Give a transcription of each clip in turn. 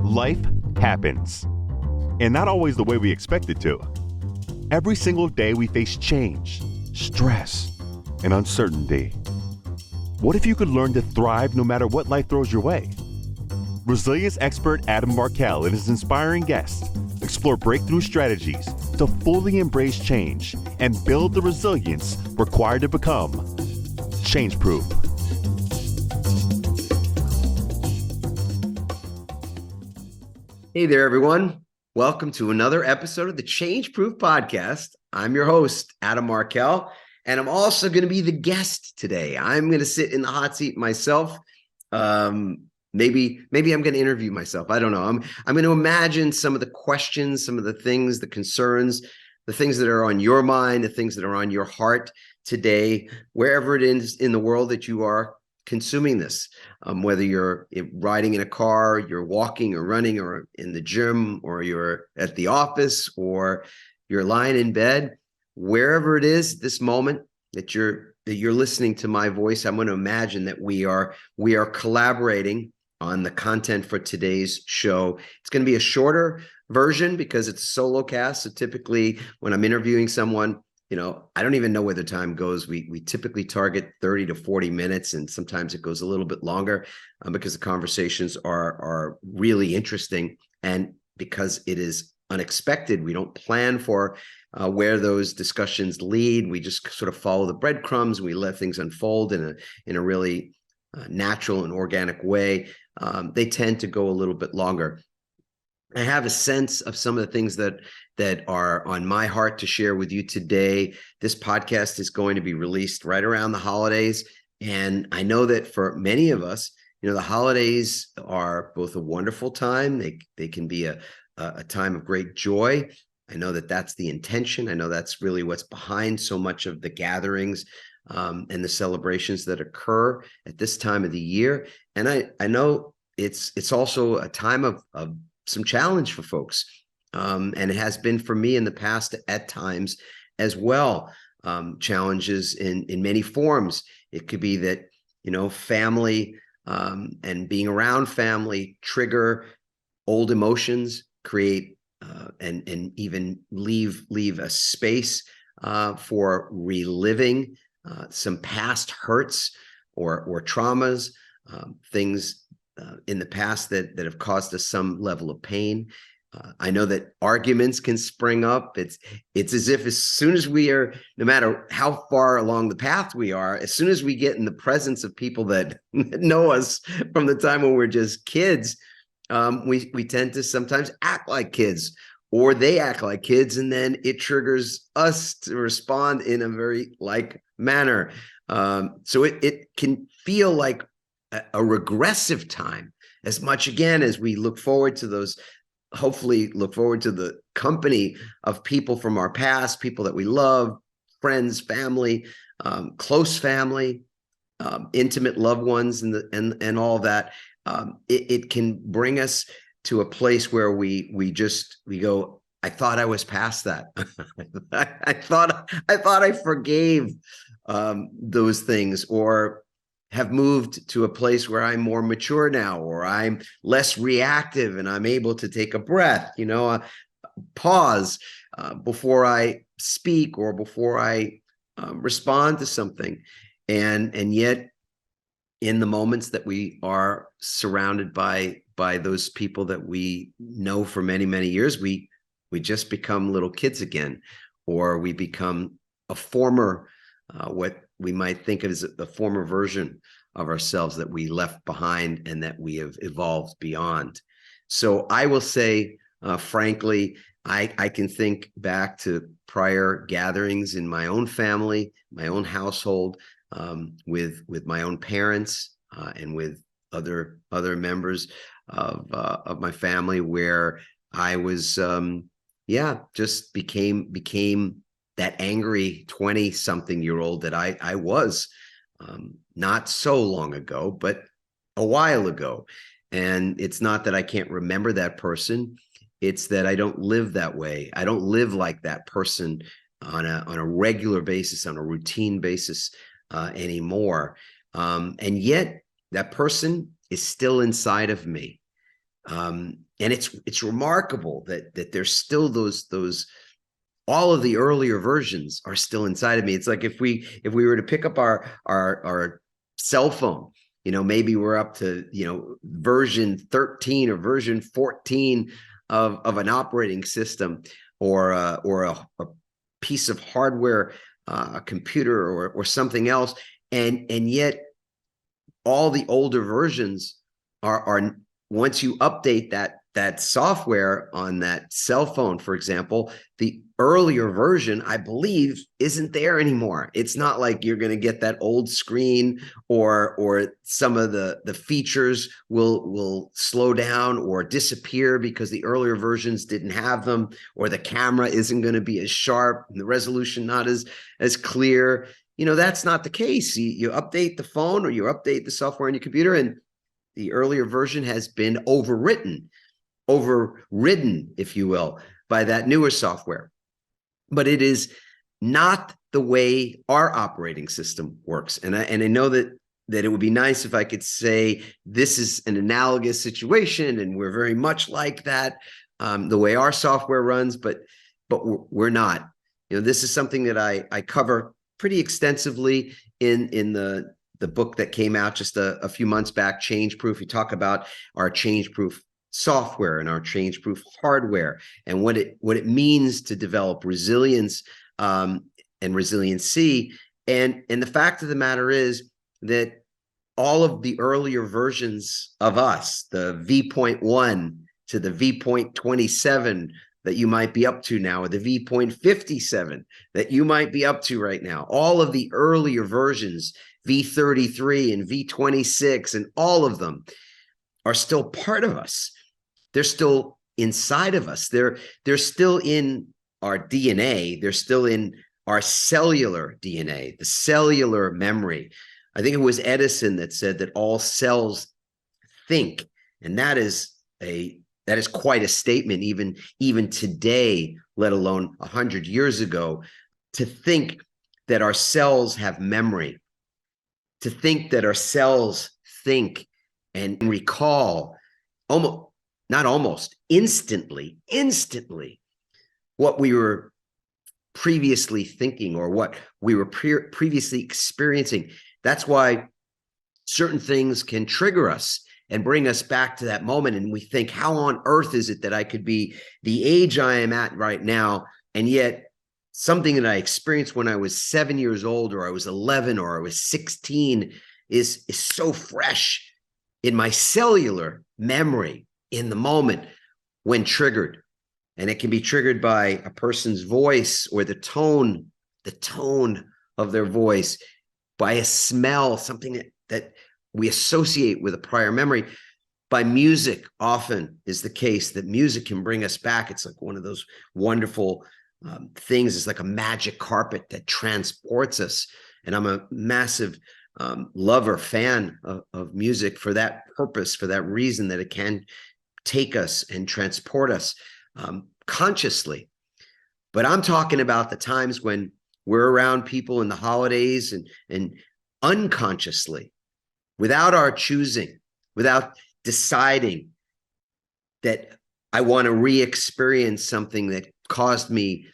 Life happens, and not always the way we expect it to. Every single day we face change, stress, and uncertainty. What if you could learn to thrive no matter what life throws your way? Resilience expert Adam Markel and his inspiring guests explore breakthrough strategies to fully embrace change and build the resilience required to become change-proof. Hey there, everyone. Welcome to another episode of the Change Proof Podcast. I'm your host, Adam Markel, and I'm also going to be the guest today. I'm going to sit in the hot seat myself. Maybe I'm going to interview myself. I don't know. I'm going to imagine some of the questions, some of the things, the concerns, the things that are on your mind, the things that are on your heart today, wherever it is in the world that you are consuming this, whether you're riding in a car, you're walking or running or in the gym, or you're at the office, or you're lying in bed, wherever it is this moment that you're listening to my voice. I'm going to imagine that we are collaborating on the content for today's show. It's going to be a shorter version because it's a Solocast. So typically when I'm interviewing someone, I don't even know where the time goes. We typically target 30 to 40 minutes, and sometimes it goes a little bit longer because the conversations are really interesting, and because it is unexpected. We don't plan for where those discussions lead. We just sort of follow the breadcrumbs, and we let things unfold in a really natural and organic way. They tend to go a little bit longer. I have a sense of some of the things that are on my heart to share with you today. This podcast is going to be released right around the holidays. And I know that for many of us, the holidays are both a wonderful time. They can be a time of great joy. I know that that's the intention. I know that's really what's behind so much of the gatherings and the celebrations that occur at this time of the year. And I know it's also a time of some challenge for folks. And it has been for me in the past at times as well. Challenges in many forms. It could be that, family and being around family trigger old emotions, create and even leave a space for reliving some past hurts or traumas, things in the past that have caused us some level of pain. I know that arguments can spring up. It's as if as soon as we are, no matter how far along the path we are, as soon as we get in the presence of people that know us from the time when we're just kids, we tend to sometimes act like kids, or they act like kids, and then it triggers us to respond in a very like manner. So it can feel like a regressive time, as much again as we look forward to those, hopefully look forward to the company of people from our past, people that we love, friends, family, close family, intimate loved ones, and all that. It can bring us to a place where we go, I thought I was past that. I thought I forgave those things, or have moved to a place where I'm more mature now, or I'm less reactive and I'm able to take a breath, pause before I speak or before I respond to something. And yet in the moments that we are surrounded by those people that we know for many, many years, we just become little kids again, or we become a former, what we might think of as a former version of ourselves that we left behind and that we have evolved beyond. So I will say, frankly, I can think back to prior gatherings in my own family, my own household, with my own parents and with other members of my family, where I was, just became that angry 20-something-year-old that I was not so long ago, but a while ago. And it's not that I can't remember that person. It's that I don't live that way. I don't live like that person on a regular basis, on a routine basis anymore. And yet that person is still inside of me. And it's remarkable that there's still those all of the earlier versions are still inside of me. It's like if we were to pick up our cell phone, maybe we're up to, version 13 or version 14 of an operating system, or a piece of hardware, a computer or something else. And yet all the older versions are once you update that software on that cell phone, for example, the earlier version, I believe, isn't there anymore. It's not like you're going to get that old screen, or some of the features will slow down or disappear because the earlier versions didn't have them, or the camera isn't going to be as sharp and the resolution not as clear. That's not the case. You update the phone or you update the software on your computer, and the earlier version has been overridden, if you will, by that newer software. But it is not the way our operating system works. And I know that it would be nice if I could say this is an analogous situation and we're very much like that, the way our software runs, but we're not. This is something that I cover pretty extensively in the book that came out just a few months back, Change Proof. We talk about our Change Proof software and our Change Proof hardware, and what it means to develop resilience and resiliency. And the fact of the matter is that all of the earlier versions of us, the V.1 to the V.27 that you might be up to now, or the V.57 that you might be up to right now, all of the earlier versions, V.33 and V.26, and all of them are still part of us. They're still inside of us. They're still in our DNA. They're still in our cellular DNA, the cellular memory. I think it was Edison that said that all cells think, and that is quite a statement, even today, let alone 100 years ago, to think that our cells have memory, to think that our cells think and recall instantly what we were previously thinking, or what we were previously experiencing. That's why certain things can trigger us and bring us back to that moment. And we think, how on earth is it that I could be the age I am at right now, and yet something that I experienced when I was 7 years old, or I was 11, or I was 16 is so fresh in my cellular memory in the moment when triggered. And it can be triggered by a person's voice, or the tone of their voice, by a smell, something that we associate with a prior memory. By music, often is the case that music can bring us back. It's like one of those wonderful things. It's like a magic carpet that transports us. And I'm a massive fan of music for that purpose, for that reason, that it can take us and transport us consciously. But I'm talking about the times when we're around people in the holidays and unconsciously, without our choosing, without deciding that I want to re-experience something that caused me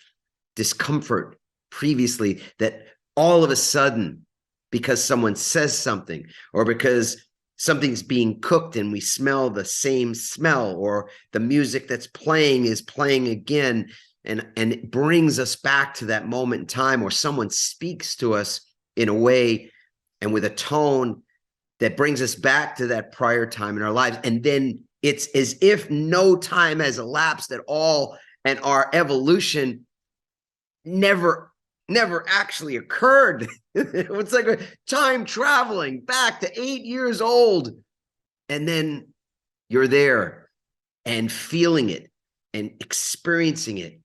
discomfort previously, that all of a sudden, because someone says something, or because something's being cooked and we smell the same smell, or the music that's playing is playing again, and it brings us back to that moment in time, or someone speaks to us in a way and with a tone that brings us back to that prior time in our lives. And then it's as if no time has elapsed at all, and our evolution never actually occurred. It's like time traveling back to 8 years old. And then you're there and feeling it and experiencing it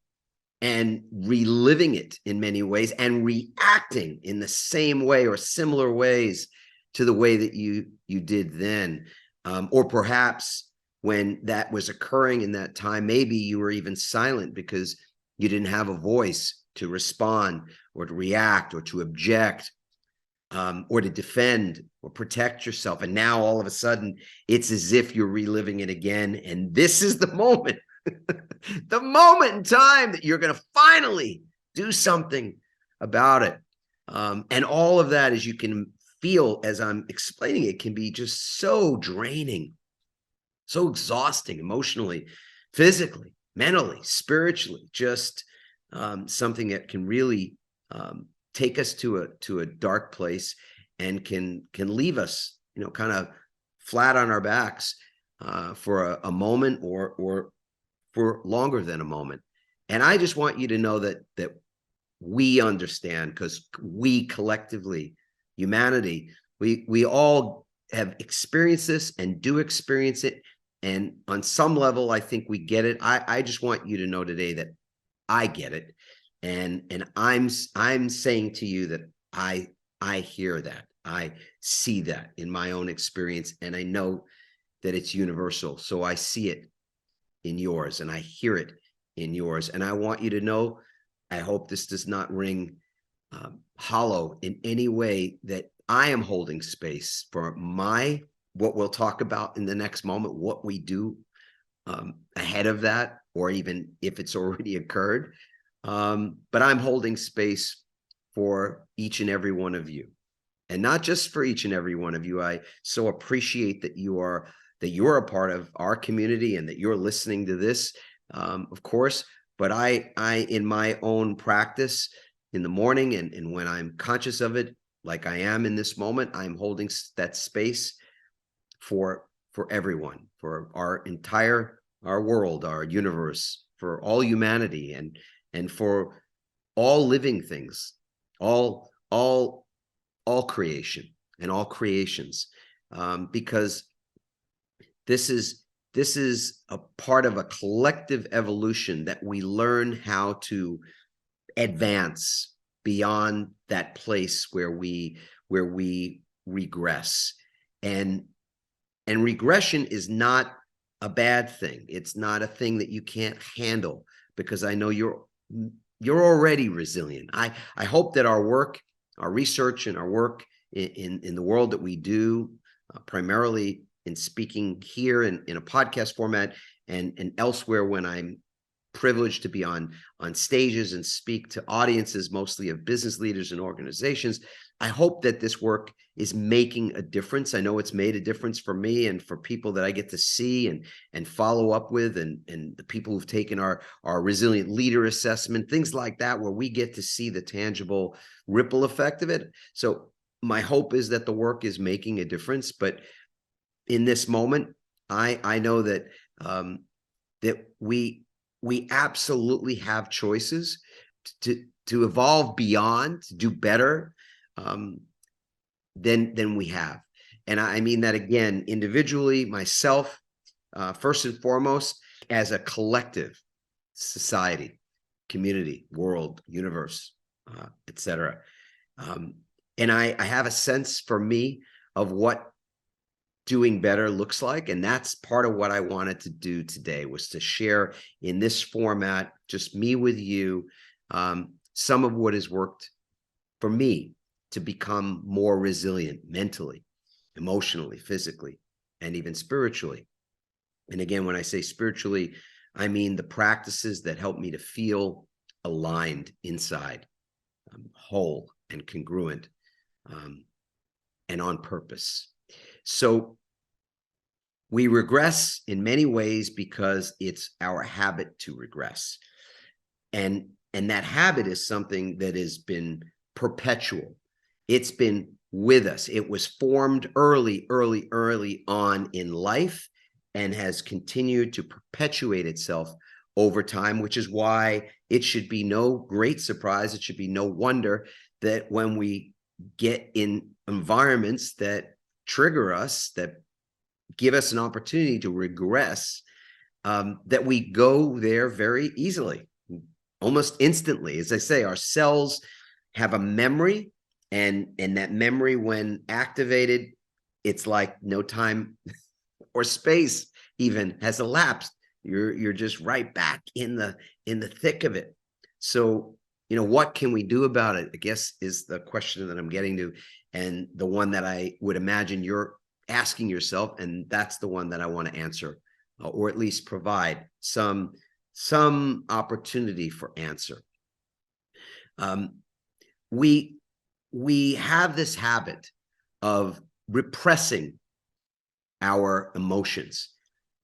and reliving it in many ways, and reacting in the same way or similar ways to the way that you did then. Or perhaps when that was occurring in that time, maybe you were even silent because you didn't have a voice to respond or to react or to object. or to defend or protect yourself. And now all of a sudden, it's as if you're reliving it again. And this is the moment, the moment in time that you're going to finally do something about it. And all of that, as you can feel as I'm explaining it, can be just so draining, so exhausting emotionally, physically, mentally, spiritually, just something that can really take us to a dark place and can leave us, kind of flat on our backs for a moment or for longer than a moment. And I just want you to know that we understand, because we collectively, humanity, we all have experienced this and do experience it. And on some level, I think we get it. I just want you to know today that I get it. And I'm saying to you that I hear that. I see that in my own experience, and I know that it's universal. So I see it in yours and I hear it in yours. And I want you to know, I hope this does not ring hollow in any way, that I am holding space for what we'll talk about in the next moment, what we do ahead of that, or even if it's already occurred. But I'm holding space for each and every one of you, and not just for each and every one of you. I so appreciate that you're a part of our community and that you're listening to this, of course. But I in my own practice in the morning and when I'm conscious of it, like I am in this moment, I'm holding that space for everyone, for our world, our universe, for all humanity, and for all living things, all creation and all creations, because this is a part of a collective evolution that we learn how to advance beyond that place where we regress. And regression is not a bad thing. It's not a thing that you can't handle, because I know you're already resilient. I hope that our work, our research, and our work in the world that we do, primarily in speaking here in a podcast format and elsewhere when I'm privileged to be on stages and speak to audiences, mostly of business leaders and organizations. I hope that this work is making a difference. I know it's made a difference for me and for people that I get to see and follow up with, and the people who've taken our resilient leader assessment, things like that, where we get to see the tangible ripple effect of it. So my hope is that the work is making a difference. But in this moment, I know that that we absolutely have choices to evolve beyond, to do better than we have. And I mean that, again, individually, myself, first and foremost, as a collective society, community, world, universe, etc. And I have a sense for me of what doing better looks like. And that's part of what I wanted to do today, was to share in this format, just me with you, some of what has worked for me to become more resilient mentally, emotionally, physically, and even spiritually. And again, when I say spiritually, I mean the practices that help me to feel aligned inside, whole and congruent, and on purpose. So we regress in many ways because it's our habit to regress. And that habit is something that has been perpetual. It's been with us. It was formed early on in life and has continued to perpetuate itself over time, which is why it should be no great surprise. It should be no wonder that when we get in environments that trigger us, that give us an opportunity to regress, that we go there very easily, almost instantly. As I say, our cells have a memory, and that memory, when activated, it's like no time or space even has elapsed. You're just right back in the thick of it. So, what can we do about it, I guess, is the question that I'm getting to. and the one that I would imagine you're asking yourself, and that's the one that I want to answer, or at least provide some opportunity for answer. We have this habit of repressing our emotions,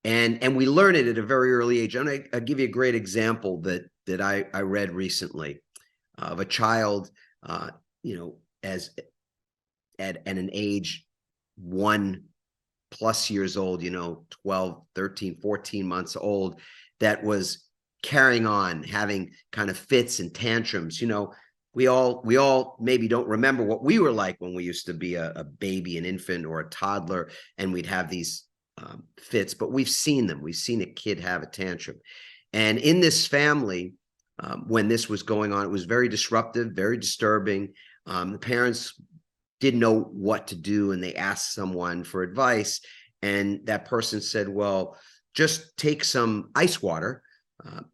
and we learn it at a very early age. I'll give you a great example that I read recently of a child, as at an age 1+ years old, 12, 13, 14 months old, that was carrying on, having kind of fits and tantrums. We all maybe don't remember what we were like when we used to be a baby, an infant, or a toddler, and we'd have these fits, but we've seen them. We've seen a kid have a tantrum. And in this family, when this was going on, it was very disruptive, very disturbing. The parents didn't know what to do, and they asked someone for advice. And that person said, well, just take some ice water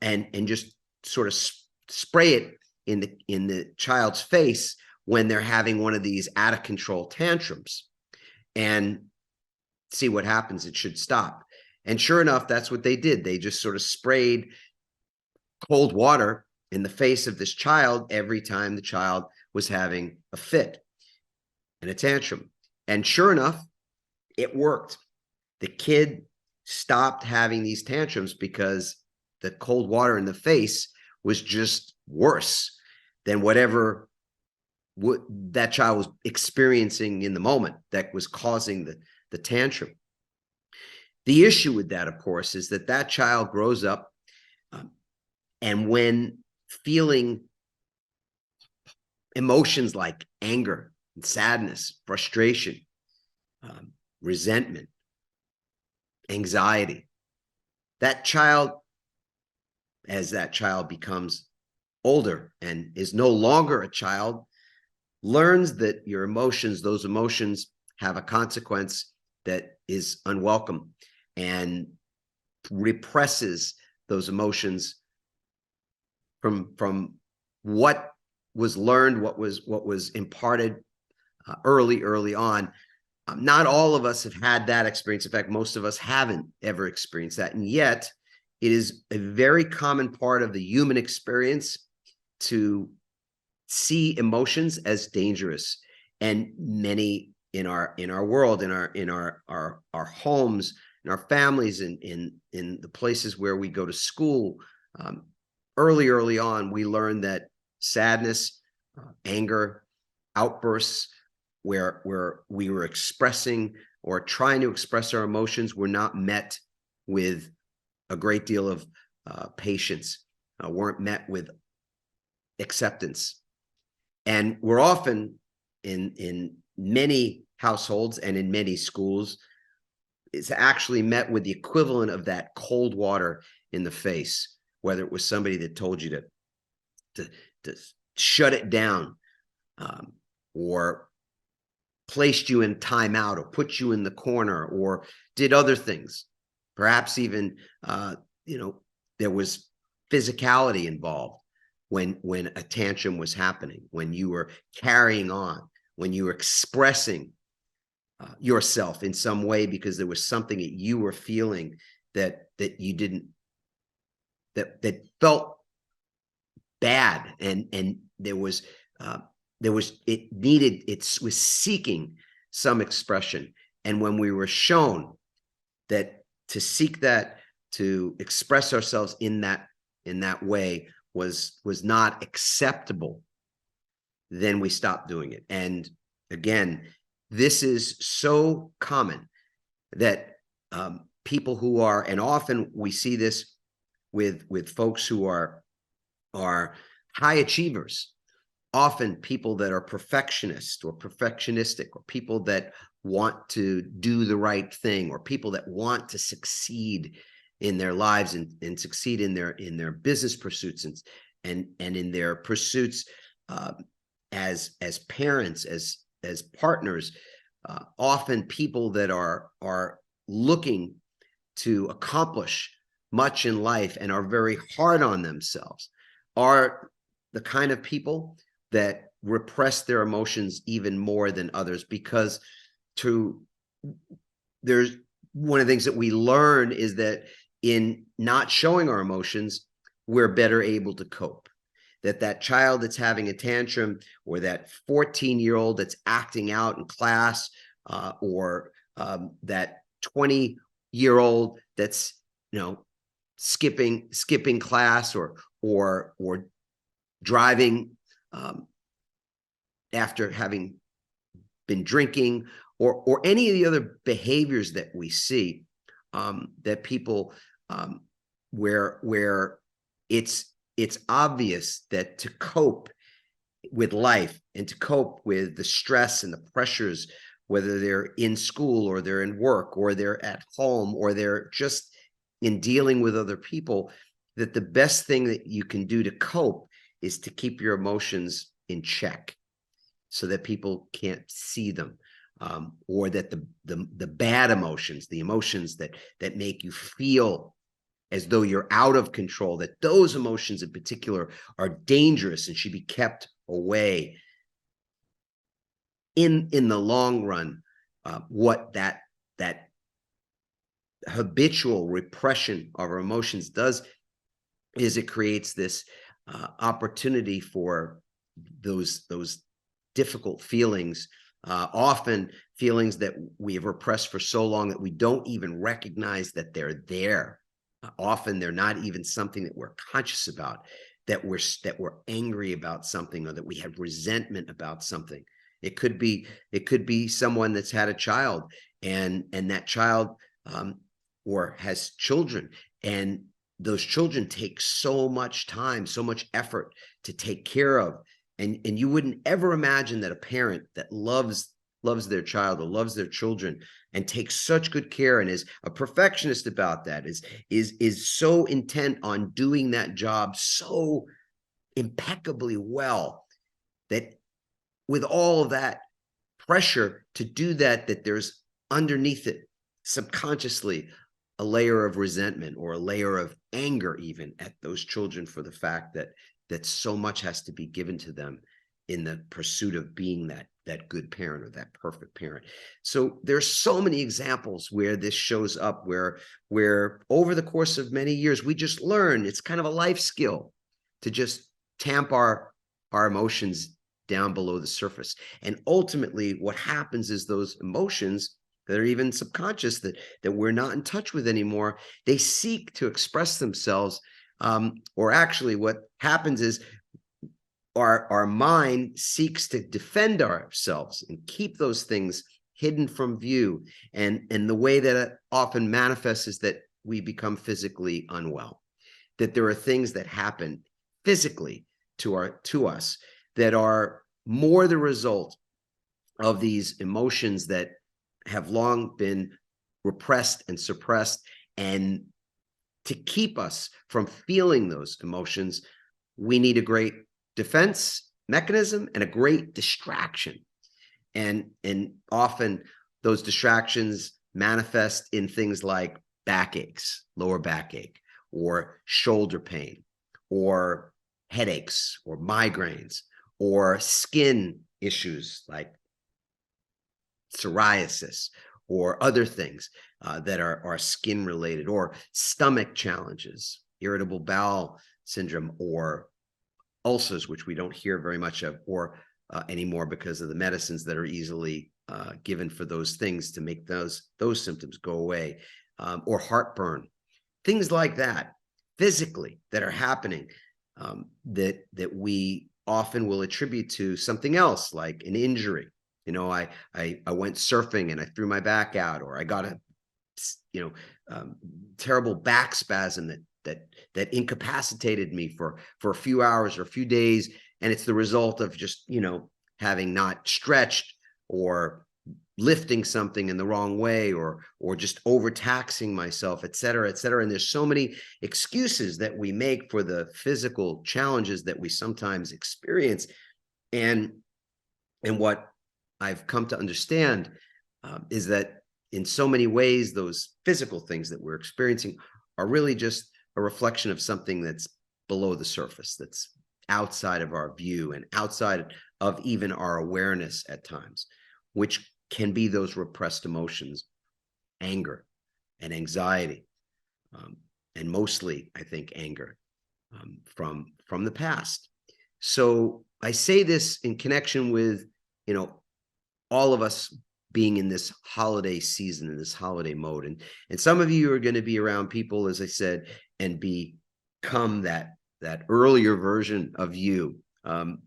and just sort of spray it in the child's face when they're having one of these out of control tantrums, and see what happens. It should stop. And sure enough, that's what they did. They just sort of sprayed cold water in the face of this child every time the child was having a fit and a tantrum. And sure enough, it worked. The kid stopped having these tantrums because the cold water in the face was just worse than whatever that child was experiencing in the moment that was causing the tantrum. The issue with that, of course, is that child grows up, and when feeling emotions like anger and sadness, frustration, resentment, anxiety, that child, as that child becomes older and is no longer a child, learns that those emotions have a consequence that is unwelcome, and represses those emotions from what was learned, what was imparted early on. Not all of us have had that experience. In fact, most of us haven't ever experienced that. And yet it is a very common part of the human experience to see emotions as dangerous. And many in our world, in our homes, in our families, in the places where we go to school, early on, we learn that sadness, anger, outbursts where we were expressing or trying to express our emotions were not met with a great deal of patience, weren't met with acceptance. And we're often in many households and in many schools, it's actually met with the equivalent of that cold water in the face, whether it was somebody that told you to shut it down, or placed you in timeout, or put you in the corner, or did other things. Perhaps even, there was physicality involved when a tantrum was happening, when you were carrying on, when you were expressing yourself in some way because there was something that you were feeling that you didn't, that felt bad, and it was seeking some expression. And when we were shown that to seek that, to express ourselves in that way was not acceptable, then we stopped doing it. And again, this is so common that people who are, and often we see this with folks who are high achievers, often people that are perfectionists or perfectionistic, or people that want to do the right thing, or people that want to succeed in their lives and succeed in their business pursuits and in their pursuits as parents, as partners. Often people that are looking to accomplish much in life and are very hard on themselves are the kind of people that repress their emotions even more than others, because there's one of the things that we learn is that in not showing our emotions, we're better able to cope. That child that's having a tantrum, or that 14-year-old that's acting out in class, or that 20-year-old that's, skipping class, or driving after having been drinking, or any of the other behaviors that we see, that people, where it's obvious that to cope with life and to cope with the stress and the pressures, whether they're in school or they're in work or they're at home or they're just in dealing with other people, that the best thing that you can do to cope is to keep your emotions in check so that people can't see them, or that the bad emotions, the emotions that make you feel as though you're out of control, that those emotions in particular are dangerous and should be kept away. In the long run, what that habitual repression of our emotions does is it creates this opportunity for those difficult feelings, often feelings that we have repressed for so long that we don't even recognize that they're there. Often they're not even something that we're conscious about, that we're angry about something, or that we have resentment about something. It could be someone that's had a child, and that child, or has children, and those children take so much time, so much effort to take care of. And you wouldn't ever imagine that a parent that loves their child or loves their children and takes such good care and is a perfectionist about that, is so intent on doing that job so impeccably well, that with all of that pressure to do that there's underneath it subconsciously a layer of resentment or a layer of anger even at those children for the fact that so much has to be given to them in the pursuit of being that good parent or that perfect parent. So there's so many examples where this shows up, where over the course of many years, we just learn, it's kind of a life skill to just tamp our emotions down below the surface. And ultimately what happens is those emotions that are even subconscious, that we're not in touch with anymore, they seek to express themselves, or actually what happens is our mind seeks to defend ourselves and keep those things hidden from view. And the way that it often manifests is that we become physically unwell, that there are things that happen physically to us that are more the result of these emotions that have long been repressed and suppressed. And to keep us from feeling those emotions, we need a great defense mechanism and a great distraction. And often those distractions manifest in things like backaches, lower backache, or shoulder pain, or headaches, or migraines, or skin issues like psoriasis, or other things that are skin related, or stomach challenges, irritable bowel syndrome, or ulcers, which we don't hear very much of or anymore because of the medicines that are easily given for those things to make those symptoms go away, or heartburn, things like that physically that are happening, that we often will attribute to something else, like an injury. I went surfing and I threw my back out, or I got a terrible back spasm that incapacitated me for a few hours or a few days, and it's the result of just having not stretched, or lifting something in the wrong way, or just overtaxing myself, et cetera, et cetera. And there's so many excuses that we make for the physical challenges that we sometimes experience. And what I've come to understand is that in so many ways, those physical things that we're experiencing are really just a reflection of something that's below the surface, that's outside of our view and outside of even our awareness at times, which can be those repressed emotions, anger and anxiety, and mostly, I think, anger from the past. So I say this in connection with, all of us being in this holiday season, in this holiday mode. And some of you are going to be around people, as I said, and become that earlier version of you,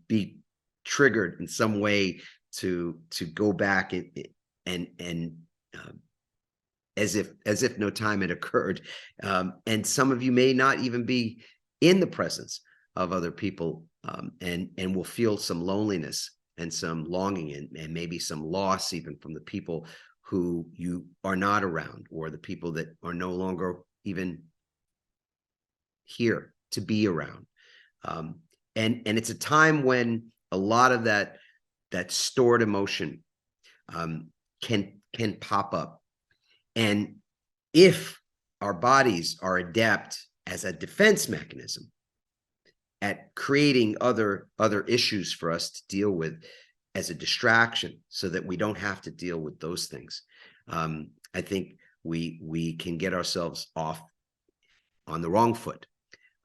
be triggered in some way to go back and as if no time had occurred. And some of you may not even be in the presence of other people, and will feel some loneliness and some longing and maybe some loss even from the people who you are not around, or the people that are no longer even here to be around. And it's a time when a lot of that stored emotion can pop up. And if our bodies are adept as a defense mechanism at creating other issues for us to deal with as a distraction, so that we don't have to deal with those things, I think we can get ourselves off on the wrong foot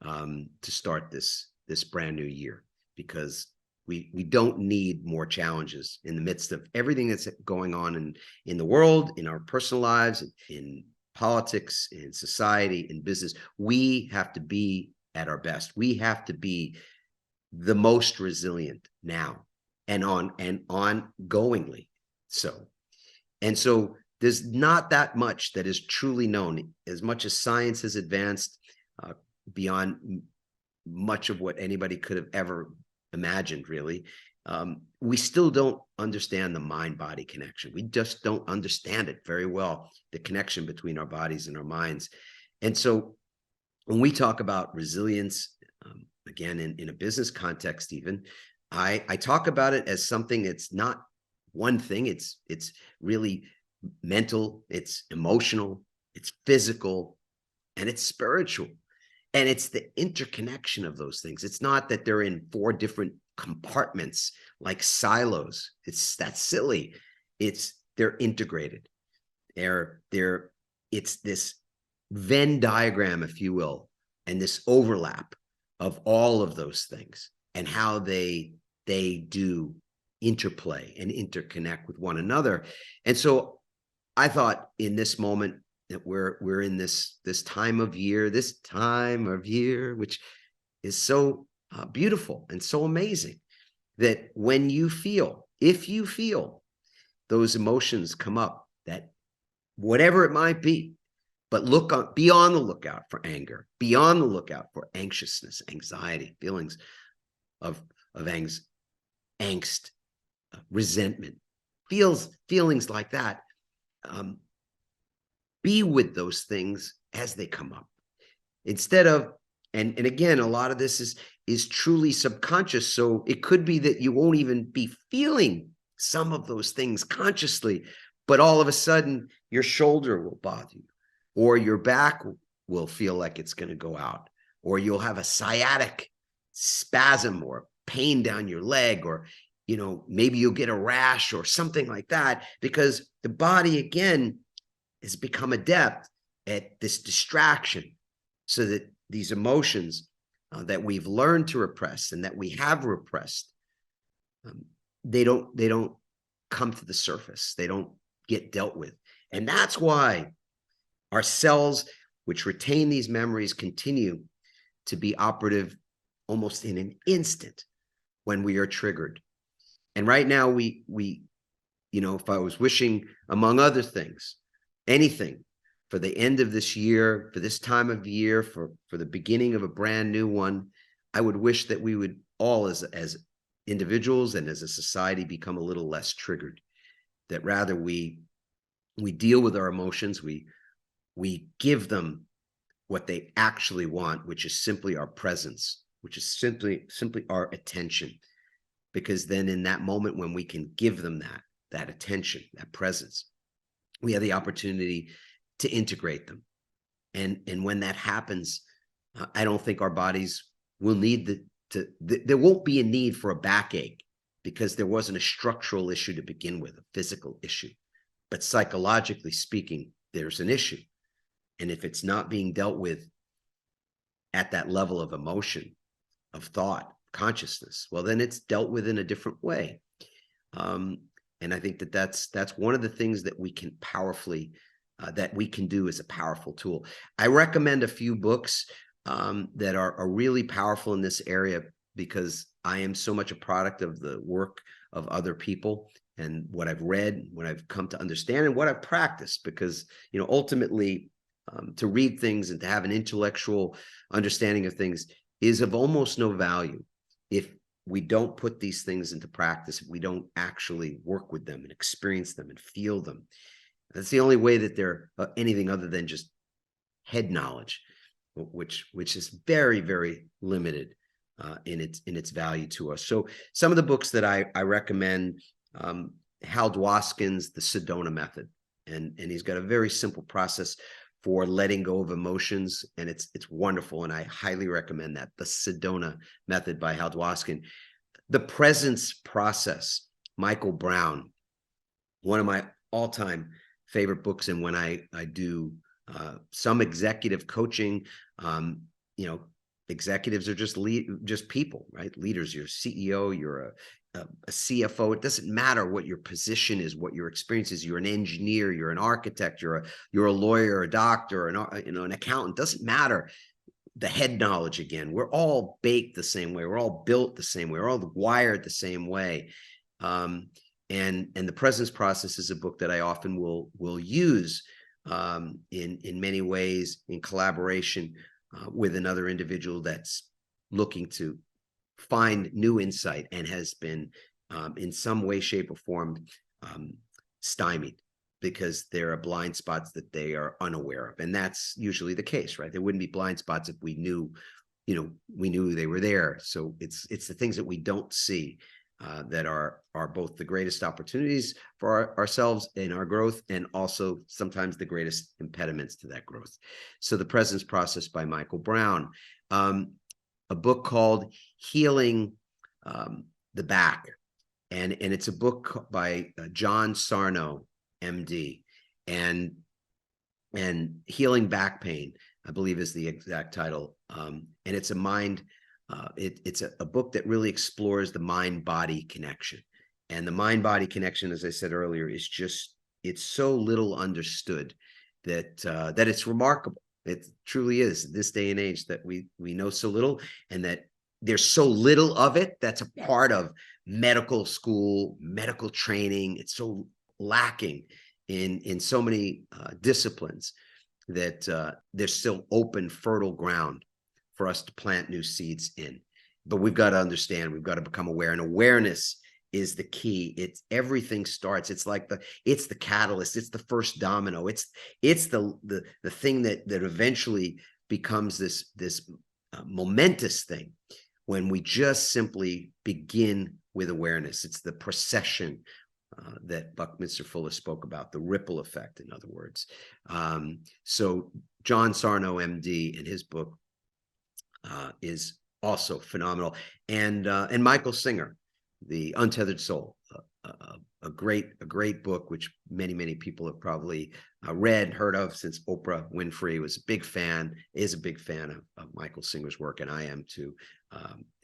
to start this brand new year, because we don't need more challenges in the midst of everything that's going on in the world, in our personal lives, in politics, in society, in business. We have to be at our best. We have to be the most resilient now and ongoingly. So there's not that much that is truly known. As much as science has advanced beyond much of what anybody could have ever imagined, really, we still don't understand the mind-body connection. We just don't understand it very well, the connection between our bodies and our minds. And so when we talk about resilience, again, in a business context, even, I talk about it as something that's not one thing. It's really mental, it's emotional, it's physical, and it's spiritual. And it's the interconnection of those things. It's not that they're in 4 different compartments like silos. That's silly. They're integrated. It's this Venn diagram, if you will, and this overlap of all of those things and how they do interplay and interconnect with one another. And so I thought in this moment that we're in this time of year, which is so beautiful and so amazing, that when if you feel those emotions come up, that whatever it might be, but be on the lookout for anger, be on the lookout for anxiousness, anxiety, feelings of angst, resentment, feelings like that. Be with those things as they come up, instead of, and again, a lot of this is truly subconscious. So it could be that you won't even be feeling some of those things consciously, but all of a sudden your shoulder will bother you, or your back will feel like it's going to go out, or you'll have a sciatic spasm or pain down your leg, or maybe you'll get a rash or something like that, because the body again has become adept at this distraction, so that these emotions that we've learned to repress and that we have repressed, they don't come to the surface. They don't get dealt with. And that's why our cells, which retain these memories, continue to be operative almost in an instant when we are triggered. And right now, we if I was wishing, among other things, anything for the end of this year, for this time of year, for the beginning of a brand new one, I would wish that we would all, as individuals and as a society, become a little less triggered. That rather we deal with our emotions, we give them what they actually want, which is simply our presence, which is simply our attention. Because then in that moment when we can give them that attention, that presence, we have the opportunity to integrate them. And when that happens, I don't think our bodies will need there won't be a need for a backache because there wasn't a structural issue to begin with, a physical issue. But psychologically speaking, there's an issue. And if it's not being dealt with at that level of emotion, of thought, consciousness, well, then it's dealt with in a different way. And I think that that's one of the things that we can powerfully, that we can do as a powerful tool. I recommend a few books that are really powerful in this area, because I am so much a product of the work of other people and what I've read, what I've come to understand, and what I've practiced. Because, ultimately, to read things and to have an intellectual understanding of things is of almost no value if we don't put these things into practice, if we don't actually work with them and experience them and feel them. That's the only way that they're anything other than just head knowledge, which is very, very limited in its value to us. So some of the books that I recommend, Hal Dwoskin's The Sedona Method, and he's got a very simple process for letting go of emotions, and it's wonderful, and I highly recommend that. The Sedona Method by Hal Dwoskin. The Presence Process, Michael Brown, one of my all-time favorite books. And when I do some executive coaching, executives are just people, right? Leaders. You're a CEO, you're a CFO. It doesn't matter what your position is, what your experience is. You're an engineer, you're an architect, you're a lawyer, a doctor, an accountant. Doesn't matter. The head knowledge again. We're all baked the same way. We're all built the same way. We're all wired the same way. And the Presence Process is a book that I often will use in many ways in collaboration with another individual that's looking to find new insight and has been in some way, shape, or form stymied because there are blind spots that they are unaware of. And that's usually the case, right? There wouldn't be blind spots if we knew they were there. So it's the things that we don't see that are both the greatest opportunities for ourselves in our growth, and also sometimes the greatest impediments to that growth. So The Presence Process by Michael Brown. A book called Healing the Back. And it's a book by John Sarno, MD, and Healing Back Pain, I believe, is the exact title. And it's it's a book that really explores the mind-body connection. And the mind-body connection, as I said earlier, is it's so little understood that it's remarkable. It truly is, this day and age, that we know so little, and that there's so little of it that's a part of medical school, medical training. It's so lacking in so many disciplines that there's still open, fertile ground for us to plant new seeds in. But we've got to understand, we've got to become aware, and awareness is the key. It's everything starts. It's like it's the catalyst. It's the first domino. It's the thing that eventually becomes this momentous thing when we just simply begin with awareness. It's the procession that Buckminster Fuller spoke about, the ripple effect, in other words. So John Sarno, MD, in his book is also phenomenal. And Michael Singer, The Untethered Soul, a great book, which many people have probably read, heard of, since Oprah Winfrey is a big fan of Michael Singer's work, and I am too.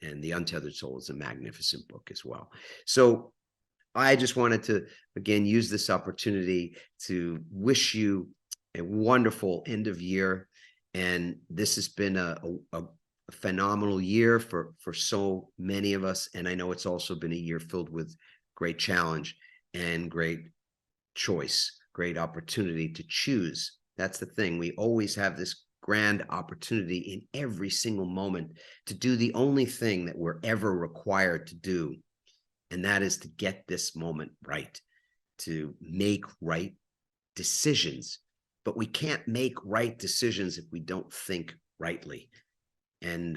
And The Untethered Soul is a magnificent book as well. So I just wanted to, again, use this opportunity to wish you a wonderful end of year. And this has been a phenomenal year for so many of us. And I know it's also been a year filled with great challenge and great choice, great opportunity to choose. That's the thing. We always have this grand opportunity in every single moment to do the only thing that we're ever required to do. And that is to get this moment right, to make right decisions. But we can't make right decisions if we don't think rightly. And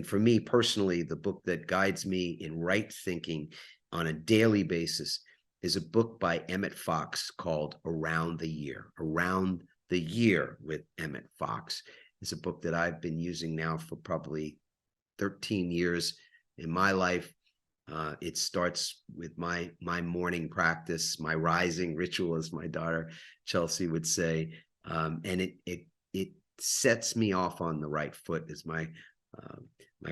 for me personally, the book that guides me in right thinking on a daily basis is a book by Emmett Fox called Around the Year. Around the Year with Emmett Fox is a book that I've been using now for probably 13 years in my life. It starts with my morning practice, my rising ritual, as my daughter Chelsea would say, and it sets me off on the right foot, as my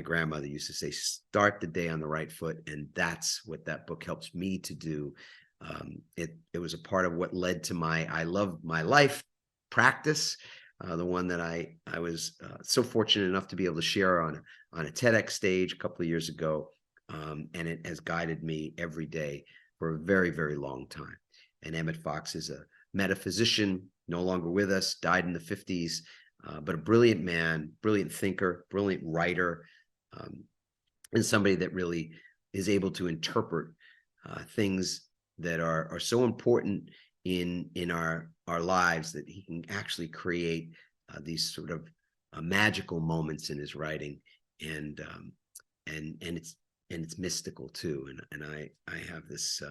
grandmother used to say. Start the day on the right foot, and that's what that book helps me to do. It was a part of what led to my I Love My Life practice, the one that I was so fortunate enough to be able to share on a TEDx stage a couple of years ago. And it has guided me every day for a very, very long time. And Emmett Fox is a metaphysician, no longer with us, died in the 50s, but a brilliant man, brilliant thinker, brilliant writer, and somebody that really is able to interpret things that are so important in our lives, that he can actually create these sort of magical moments in his writing, and it's mystical too. And I have this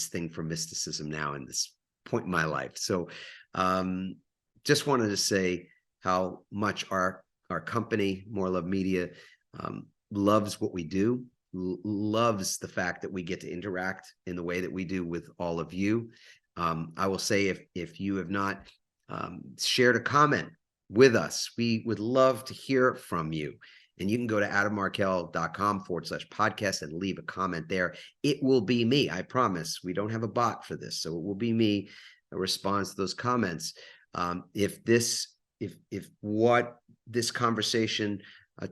thing for mysticism now in this point in my life. So just wanted to say how much our company, More Love Media, loves what we do, loves the fact that we get to interact in the way that we do with all of you. I will say, if you have not shared a comment with us, we would love to hear from you. And you can go to adammarkel.com/podcast and leave a comment there. It will be me. I promise. We don't have a bot for this, so it will be me that responds to those comments. If what this conversation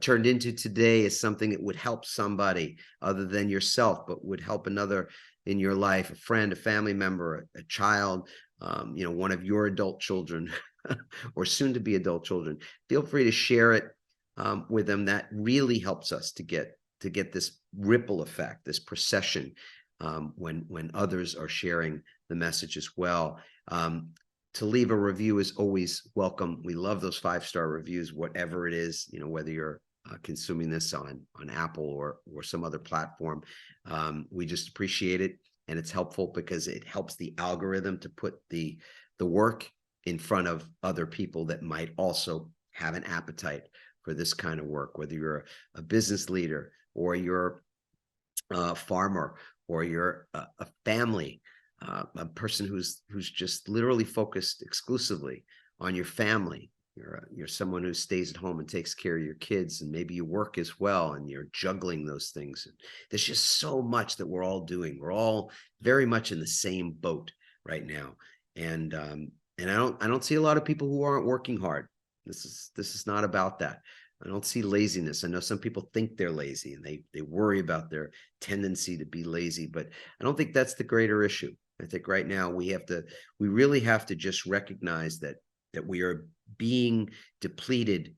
turned into today is something that would help somebody other than yourself, but would help another in your life, a friend, a family member, a child, one of your adult children or soon to be adult children, feel free to share it with them. That really helps us to get this ripple effect, this procession, when others are sharing the message as well. To leave a review is always welcome. We love those 5-star reviews, whatever it is, whether you're consuming this on Apple or some other platform. We just appreciate it, and it's helpful because it helps the algorithm to put the work in front of other people that might also have an appetite for this kind of work, whether you're a business leader or you're a farmer or you're a family, a person who's just literally focused exclusively on your family. You're someone who stays at home and takes care of your kids, and maybe you work as well, and you're juggling those things. There's just so much that we're all doing. We're all very much in the same boat right now, and I don't see a lot of people who aren't working hard. This is not about that. I don't see laziness. I know some people think they're lazy, and they worry about their tendency to be lazy, but I don't think that's the greater issue. I think right now we really have to just recognize that we are being depleted,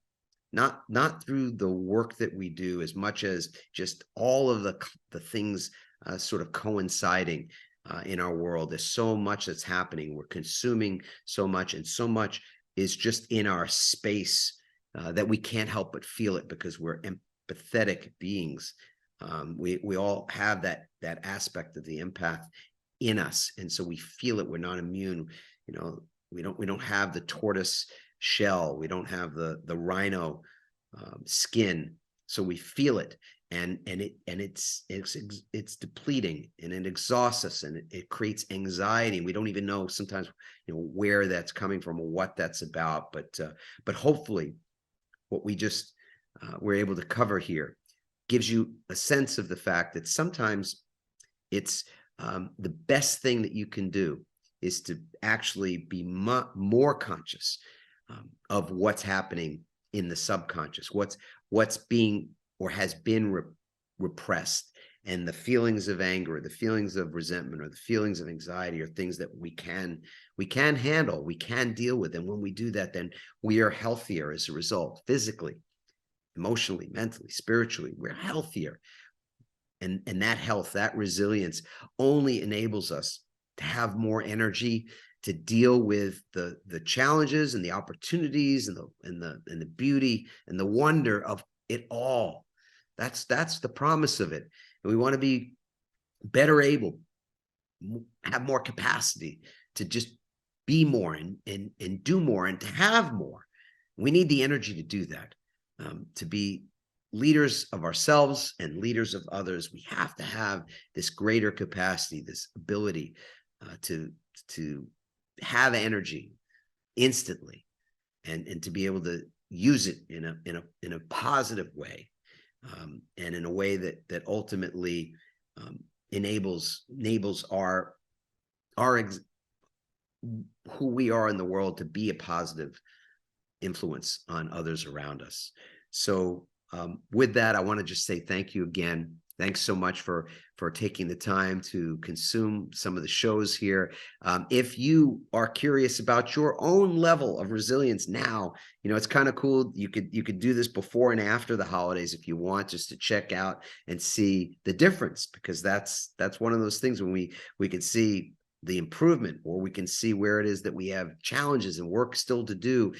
not through the work that we do as much as just all of the things sort of coinciding in our world. There's so much that's happening. We're consuming so much, and so much is just in our space that we can't help but feel it, because we're empathetic beings. We all have that aspect of the empath in us, and so we feel it. We're not immune. We don't have the tortoise shell. We don't have the rhino skin, so we feel it, and it's depleting, and it exhausts us, and it creates anxiety. We don't even know sometimes where that's coming from or what that's about. But hopefully what we just were able to cover here gives you a sense of the fact that sometimes it's the best thing that you can do is to actually be more conscious of what's happening in the subconscious, what's being or has been repressed. And the feelings of anger, the feelings of resentment, or the feelings of anxiety are things that we can handle, we can deal with. And when we do that, then we are healthier as a result, physically, emotionally, mentally, spiritually. We're healthier. And that health, that resilience only enables us to have more energy to deal with the challenges and the opportunities and the beauty and the wonder of it all. That's the promise of it. And we want to be better able, have more capacity to just be more and do more and to have more. We need the energy to do that, to be leaders of ourselves and leaders of others, we have to have this greater capacity, this ability to have energy instantly, and to be able to use it in a positive way, and in a way that ultimately enables our who we are in the world to be a positive influence on others around us. So with that, I want to just say thank you again. Thanks so much for taking the time to consume some of the shows here. If you are curious about your own level of resilience now, it's kind of cool. You could do this before and after the holidays if you want, just to check out and see the difference, because that's one of those things when we can see the improvement, or we can see where it is that we have challenges and work still to do.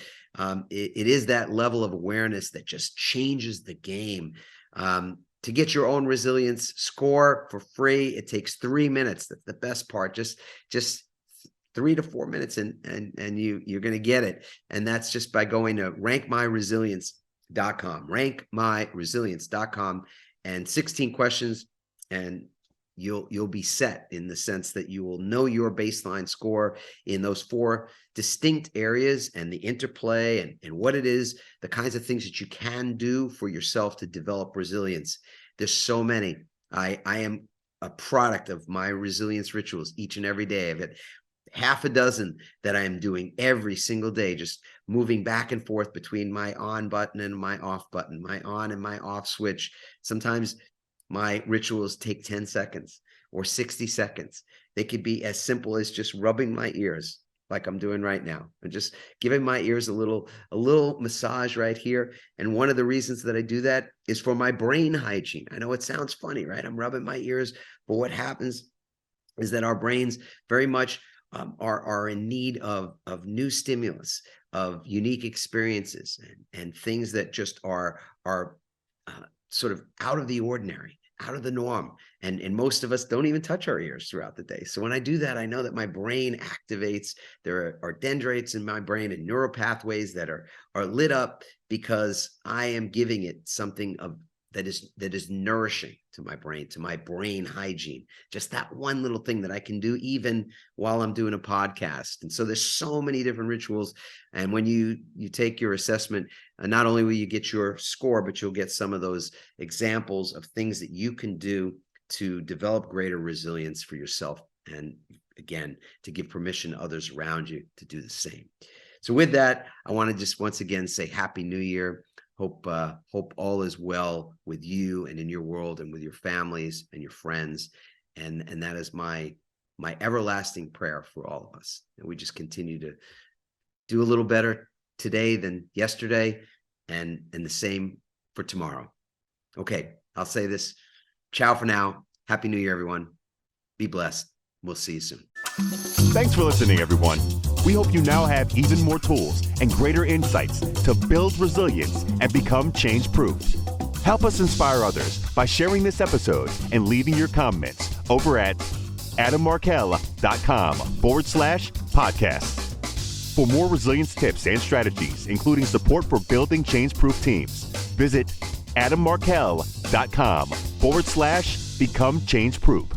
It is that level of awareness that just changes the game. To get your own resilience score for free, it takes 3 minutes. That's the best part. Just 3 to 4 minutes, and you're going to get it. And that's just by going to rankmyresilience.com, rankmyresilience.com, and 16 questions, and you'll be set, in the sense that you will know your baseline score in those 4 distinct areas, and the interplay and what it is, the kinds of things that you can do for yourself to develop resilience. There's so many. I am a product of my resilience rituals each and every day. I've got half a dozen that I am doing every single day, just moving back and forth between my on button and my off button, my on and my off switch. Sometimes my rituals take 10 seconds or 60 seconds. They could be as simple as just rubbing my ears, like I'm doing right now, and just giving my ears a little massage right here. And one of the reasons that I do that is for my brain hygiene. I know it sounds funny, right? I'm rubbing my ears, but what happens is that our brains very much are in need of new stimulus, of unique experiences, and things that just are sort of out of the ordinary, out of the norm. And most of us don't even touch our ears throughout the day. So when I do that, I know that my brain activates. There are dendrites in my brain and neural pathways that are lit up, because I am giving it something that is nourishing to my brain hygiene. Just that one little thing that I can do even while I'm doing a podcast. And so there's so many different rituals. And when you take your assessment, not only will you get your score, but you'll get some of those examples of things that you can do to develop greater resilience for yourself. And again, to give permission to others around you to do the same. So with that, I want to just once again say Happy New Year. Hope all is well with you and in your world, and with your families and your friends. And that is my everlasting prayer for all of us. And we just continue to do a little better today than yesterday, and the same for tomorrow. Okay, I'll say this. Ciao for now. Happy New Year, everyone. Be blessed. We'll see you soon. Thanks for listening, everyone. We hope you now have even more tools and greater insights to build resilience and become change-proof. Help us inspire others by sharing this episode and leaving your comments over at adammarkel.com/podcast. For more resilience tips and strategies, including support for building change-proof teams, visit adammarkel.com/become change-proof.